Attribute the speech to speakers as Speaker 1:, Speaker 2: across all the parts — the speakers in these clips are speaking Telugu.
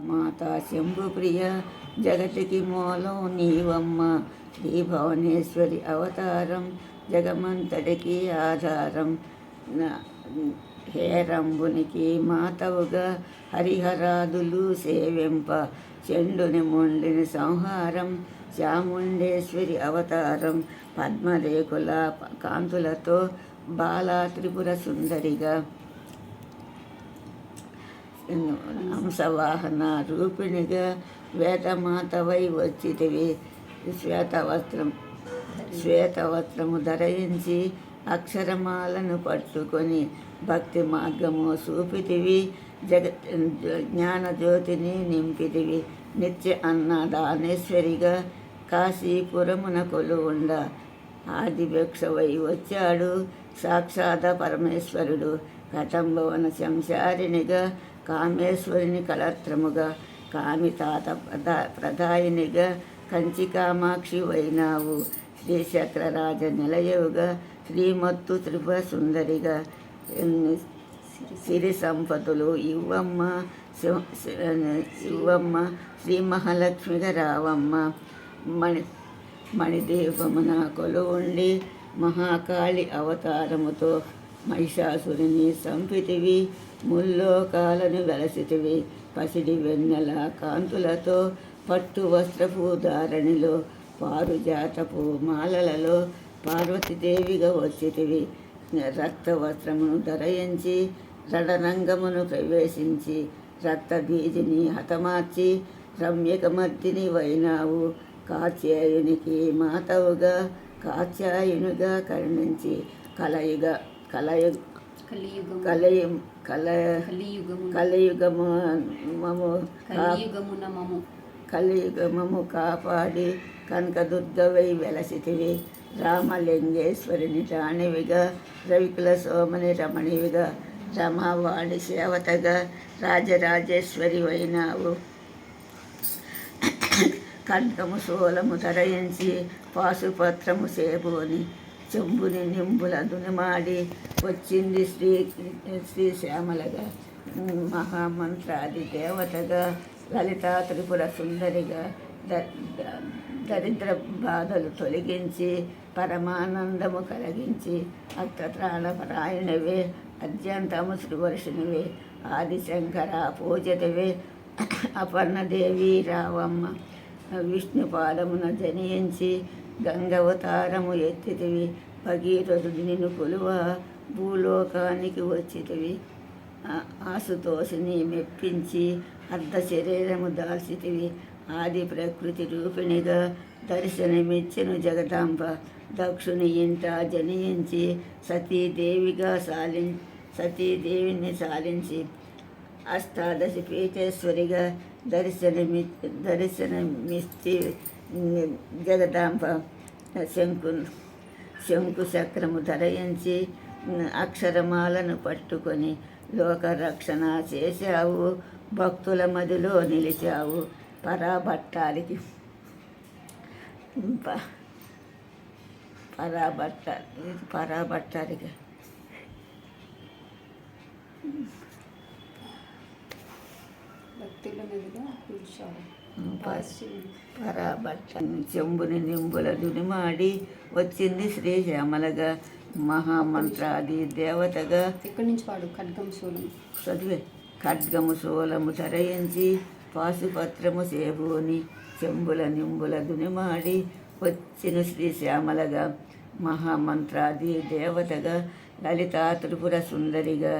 Speaker 1: మాత శంభుప్రియ జగతికి మూలం నీవమ్మ. శ్రీ భువనేశ్వరి అవతారం జగమంతటికి ఆధారం. హేరంబునికి మాతవుగా హరిహరాదులు సేవింప చెండుని మొండిని సంహారం. చాముండేశ్వరి అవతారం పద్మరేకుల కాంతులతో బాలా త్రిపుర సుందరిగా హంసవాహన రూపిణిగా వేదమాతవై వచ్చితివి. శ్వేతవస్త్రము ధరించి అక్షరమాలను పట్టుకొని భక్తి మార్గము చూపితివి. జ్ఞానజ్యోతిని నింపితివి. నిత్య అన్నదానేశ్వరిగా కాశీపురమున కొలువుండ ఆదిభిక్షవై వచ్చాడు సాక్షాత పరమేశ్వరుడు. కటంభవన సంసారినిగా కామేశ్వరిని కళత్రముగా కామితాత ప్రదాయినిగా కంచి కామాక్షి వైనావు. శ్రీచక్రరాజ నిలయవుగా శ్రీమత్తు త్రిపుర సుందరిగా సిరి సంపదలు ఇవ్వమ్మ శ్రీ మహాలక్ష్మిగా రావమ్మ. మణిదీపమున కొలువుండి మహాకాళి అవతారముతో మహిషాసురుని సంపితివి. ముల్లోకాలను వెలసితివి. పసిడి వెన్నెల కాంతులతో పట్టు వస్త్రపు ధారణిలో పారుజాతపు మాలలలో పార్వతీదేవిగా వచ్చితివి. రక్త వస్త్రమును ధరించి రణరంగమును ప్రవేశించి రక్తబీజిని హతమార్చి రమ్యకమర్దిని వైనావు. కాత్యాయునికి మాతవుగా కాత్యాయునిగా కరుణించి కలియుగము కాపాడి కనకదుర్గవై వెలసితివి. రామలింగేశ్వరిని రాణివిగా రవికుల సోమని రమణివిగా రమావాణి సేవతగా రాజరాజేశ్వరి వైనావు. ఖడ్గము శూలము ధరించి పాశుపత్రము సేబోని చెంబుని నింబుల దునిమాడి వచ్చింది శ్రీశ్యామలగా మహామంత్రాది దేవతగా లలితా త్రిపుర సుందరిగా దరిద్ర బాధలు తొలగించి పరమానందము కలిగించి అర్థత్రాణపరాయణవే అత్యంతము శ్రీవర్షినివే ఆదిశంకర పూజితవే అపర్ణదేవి రావమ్మ. విష్ణుపాదమున జనించి గంగవతారము ఎత్తితివి. భగీరథుడు నిన్ను కొలువ భూలోకానికి వచ్చితివి. ఆసుతోషిని మెప్పించి అర్ధ శరీరము దాల్చితివి. ఆది ప్రకృతి రూపిణిగా దర్శనమిచ్చెను జగదాంబ. దక్షుని ఇంట జనించి సతీదేవిని సాలించి అష్టాదశి పీఠేశ్వరిగా దర్శనమిచ్చి జగదాంబ. శంకు చక్రము ధరించి అక్షరమాలను పట్టుకొని లోకరక్షణ చేశావు. భక్తుల మదిలో నిలిచావు. పరాబట్టాలిగా చెంబుని నింబుల దునిమాడి వచ్చింది శ్రీశ్యామలగా మహామంత్రాది దేవతగా.
Speaker 2: ఇక్కడి నుంచి వాడు
Speaker 1: ఖడ్గము శూలము ధరించి పాశుపత్రము సేబోని చెంబుల నింబుల దునిమాడి వచ్చిన శ్రీశ్యామలగా మహామంత్రాది దేవతగా లలితా త్రిపుర సుందరిగా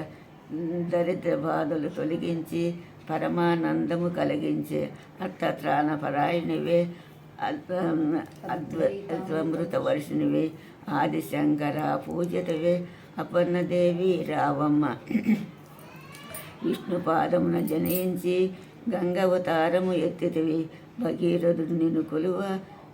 Speaker 1: దరిద్ర బాధలు తొలగించి పరమానందము కలిగించే అర్థత్రాణపరాయణివే అద్వైతమృత వర్షినివే ఆదిశంకర పూజితవే అపర్ణదేవి రావమ్మ. విష్ణుపాదమున జనించి గంగవతారము ఎత్తితివి. భగీరథుడు నిన్ను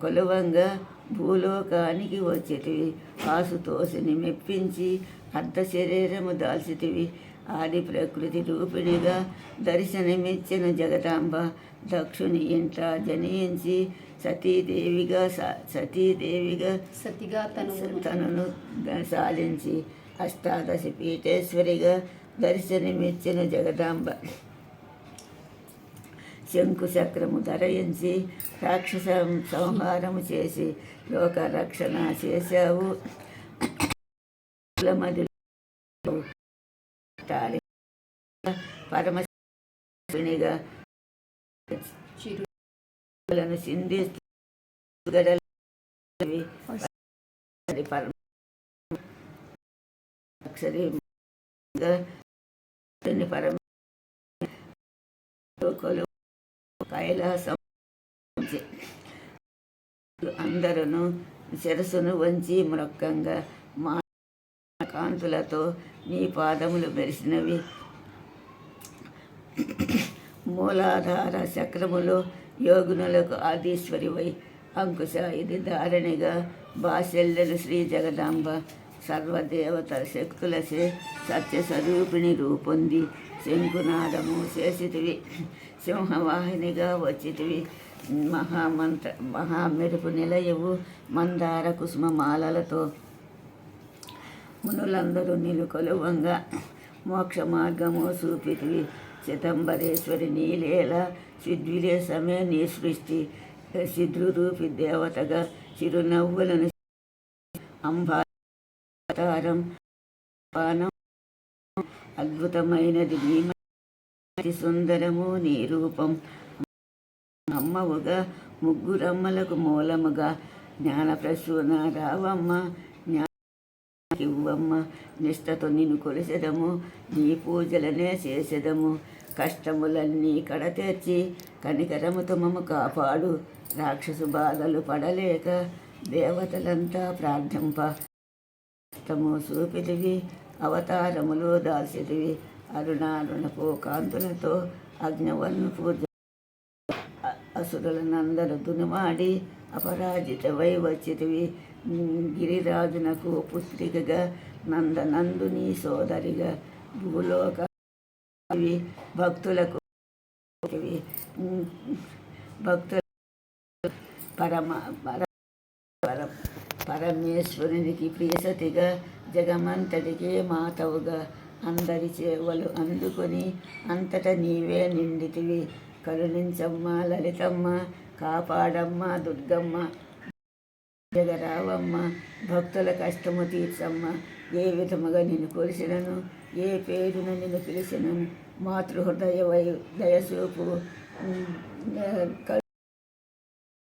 Speaker 1: కొలువంగా భూలోకానికి వచ్చితివి. ఆసుతోషిని మెప్పించి అర్ధ శరీరము దాల్చితివి. ఆది ప్రకృతి రూపిణిగా దర్శనమిచ్చిన జగదాంబ. దక్షుని ఇంట జనించి సతీదేవిగా తనను సాధించి అష్టాదశి పీఠేశ్వరిగా దర్శనమిచ్చిన జగదాంబ. శంకు చక్రము ధరించి రాక్షస సంహారము చేసి లోక రక్షణ చేశావు. మదిలో పరమశివునిగా చిరులను సింధిస్తూ పరమ కైలాసం అందరూ శిరస్సును వంచి మృక్కంగా మా కాంతులతో నీ పాదములు మెరిసినవి. మూలాధార చక్రములో యోగునులకు ఆదీశ్వరివై అంకుశ ఇది ధారణిగా బాశల్యను శ్రీ జగదాంబ సర్వదేవత శక్తులచే సత్యస్వరూపిణి రూపొంది శంకునాదము చేసితివి. సింహవాహినిగా వచ్చితివి. మహామెరుపు నిలయవు మందార కుసుమమాలలతో మునులందరూ నిలుకొలువంగా మోక్ష మార్గము చూపితివి. చిదంబరేశ్వరి నీలేల సిద్విలేసమే నీ సృష్టి. సిద్రురూపి దేవతగా చిరునవ్వులను అంబారం పానం అద్భుతమైనది నీ సుందరము నీ రూపం. అమ్మవుగా ముగ్గురమ్మలకు మూలముగా జ్ఞాన ప్రసూన రావమ్మ జ్ఞానమ్మ. నిష్టతో నిన్ను కొలిసెదము, నీ పూజలనే చేసెదము. కష్టములన్నీ కడతెర్చి కనికరముతో మమ్ము కాపాడు. రాక్షసు బాధలు పడలేక దేవతలంతా ప్రార్థింప చూపితివి. అవతారములు దాల్చితివి. అరుణారుణపు కాంతులతో అగ్నివన్ను పూజ అసురులనందరూ దునుమాడి అపరాజితవై వచ్చితివి. గిరిరాజునకు పుత్రికగా నందనందుని సోదరిగా భూలోక భక్తులకు పరమేశ్వరునికి ప్రియసతిగా జగమంతటికే మాతవుగా అందరి సేవలు అందుకొని అంతటా నీవే నిండితివి. కరుణించమ్మ లలితమ్మ, కాపాడమ్మ దుర్గమ్మ, జగరావమ్మ, భక్తుల కష్టము తీర్చమ్మ. ఏ విధముగా నిన్ను కొలిసినను, ఏ పేరున నిన్ను పిలిచినను మాతృహృదయ దయసూపు